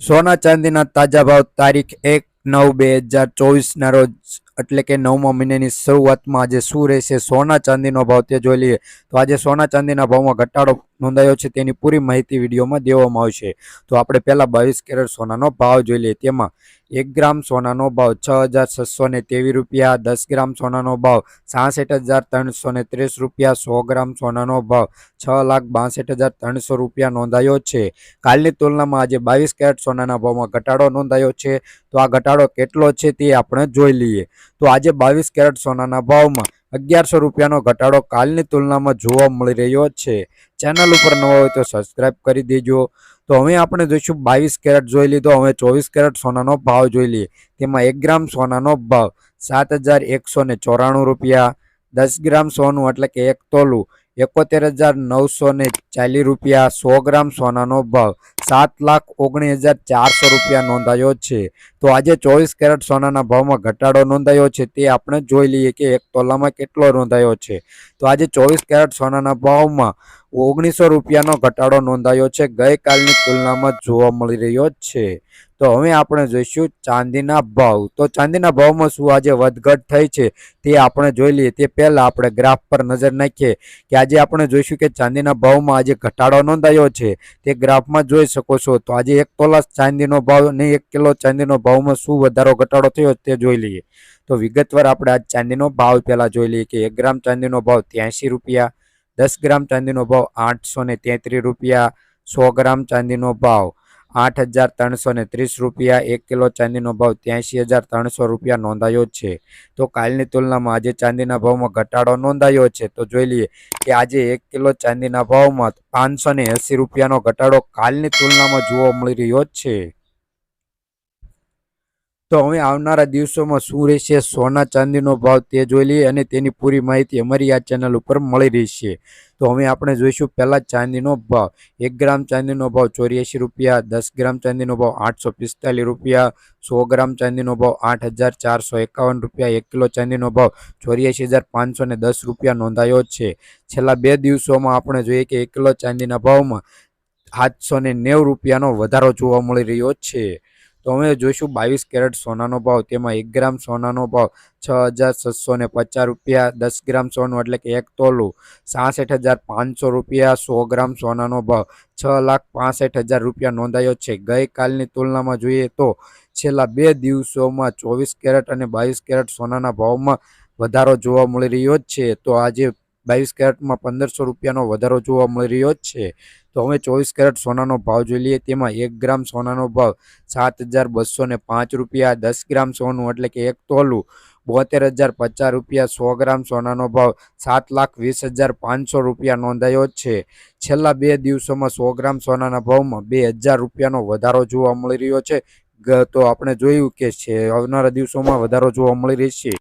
સોના ચાંદીના તાજા ભાવ તારીખ 1/9/2024 રોજ એટલે કે 9મા મહિનાની શરૂઆતમાં આજે શું રહેશે સોના ચાંદીનો ભાવ તે જોઈ લઈએ. તો આજે સોના ચાંદીના ભાવમાં ઘટાડો નોંધાયો છે તેની પૂરી માહિતી વિડીયોમાં દેવામાં આવશે. તો આપણે પહેલા 22 કેરેટ સોનાનો ભાવ જોઈ લઈએ. તેમાં 1 ગ્રામ સોનાનો ભાવ 6,623 રૂપિયા, 10 ગ્રામ સોનાનો ભાવ 66,330 રૂપિયા, 100 ગ્રામ સોનાનો ભાવ 6,62,300 રૂપિયા નોંધાયો છે. કાલની તુલનામાં આજે 22 કેરેટ સોનાના ભાવમાં ઘટાડો નોંધાયો છે. તો આ ઘટાડો કેટલો છે તે આપણે જોઈ લઈએ. તો આજે 22 કેરેટ સોનાના ભાવમાં 1100 રૂપિયાનો ઘટાડો કાલની તુલનામાં જોવા મળી રહ્યો છે. ચેનલ ઉપર નવા હોય તો સબસ્ક્રાઇબ કરી દેજો. તો હવે આપણે જોઈશું 22 કેરેટ જોઈ લીધો. હવે 24 કેરેટ સોનાનો ભાવ જોઈ લઈએ. તેમાં 1 ગ્રામ સોનાનો ભાવ 7,194 રૂપિયા, 10 ગ્રામ સોનું એટલે કે 1 તોલું 71,940 રૂપિયા, 100 ગ્રામ સોનાનો ભાવ 7,19,400 રૂપિયા નોંધાયો છે. તો આજે 24 કેરેટ સોનાના ભાવમાં ઘટાડો નોંધાયો છે તે આપણે જોઈ લઈએ કે 1 તોલામાં કેટલો નોંધાયો છે. તો આજે 24 કેરેટ સોનાના ભાવમાં 1900 રૂપિયાનો ઘટાડો નોંધાયો છે, ગઈકાલની તુલનામાં જોવા મળી રહ્યો છે. તો હવે આપણે જોઈશું ચાંદીના ભાવ. તો ચાંદીના ભાવમાં શું આજે વધઘટ થઈ છે તે આપણે જોઈ લઈએ. તે પહેલા આપણે ગ્રાફ પર નજર નાખીએ કે આજે આપણે જોઈશું કે ચાંદીના ભાવમાં આજે ઘટાડો નોંધાયો છે તે ગ્રાફમાં જોઈ શકો છો. તો આજે 1 તોલા ચાંદીનો ભાવ અને 1 કિલો ચાંદીનો ભાવમાં શું વધારો ઘટાડો થયો તે જોઈ લઈએ. તો વિગતવાર આપણે આજ ચાંદીનો ભાવ પહેલા જોઈ લઈએ કે 1 ગ્રામ ચાંદીનો ભાવ 83 રૂપિયા, 10 ગ્રામ ચાંદીનો ભાવ 833 રૂપિયા, 100 ગ્રામ ચાંદીનો ભાવ 8,330 રૂપિયા, 1 કિલો ચાંદીનો ભાવ 83,300 રૂપિયા નોંધાયો છે. તો કાલની તુલનામાં આજે ચાંદીના ભાવમાં ઘટાડો નોંધાયો છે. તો જોઈ લઈએ કે આજે 1 કિલો ચાંદીના ભાવમાં 580 રૂપિયાનો ઘટાડો કાલની તુલનામાં જોવા મળી રહ્યો છે. તો હવે આવનારા દિવસોમાં શું રહેશે સોના ચાંદીનો ભાવ તે જોઈ લઈએ અને તેની પૂરી માહિતી અમારી આ ચેનલ ઉપર મળી રહેશે. તો હવે આપણે જોઈશું પહેલા ચાંદીનો ભાવ. 1 ગ્રામ ચાંદીનો ભાવ 84 રૂપિયા, 10 ગ્રામ ચાંદીનો ભાવ 845 રૂપિયા, 100 ગ્રામ ચાંદીનો ભાવ 8,451 રૂપિયા, 1 કિલો ચાંદીનો ભાવ 84,510 રૂપિયા નોંધાયો છે. છેલ્લા 2 દિવસોમાં આપણે જોઈએ કે 1 કિલો ચાંદીના ભાવમાં 790 રૂપિયાનો વધારો જોવા મળી રહ્યો છે. તો હવે જોઈશું 22 કેરેટ સોનાનો ભાવ. તેમાં 1 ગ્રામ સોનાનો ભાવ 6,650 રૂપિયા, 10 ગ્રામ સોનું એટલે કે 1 તોલું 66,500 રૂપિયા, 100 ગ્રામ સોનાનો ભાવ 6,65,000 રૂપિયા નોંધાયો છે. ગઈકાલની તુલનામાં જોઈએ તો છેલ્લા 2 દિવસોમાં 24 કેરેટ અને 22 કેરેટ સોનાના ભાવમાં વધારો જોવા મળી રહ્યો છે. તો આજે 22 કેરેટમાં 1500 રૂપિયાનો વધારો જોવા મળી રહ્યો છે. તો હવે 24 કેરેટ સોનાનો ભાવ જોઈ લઈએ. તેમાં 1 ગ્રામ સોનાનો ભાવ 7,205 રૂપિયા, 10 ગ્રામ સોનું એટલે કે 1 તોલું 72,050 રૂપિયા, 100 ગ્રામ સોનાનો ભાવ 7,20,500 રૂપિયા નોંધાયો છે. છેલ્લા 2 દિવસોમાં 100 ગ્રામ સોનાના ભાવમાં 2,000 રૂપિયાનો વધારો જોવા મળી રહ્યો છે. તો આપણે જોયું કે આવનારા દિવસોમાં વધારો જોવા મળી રહેશે.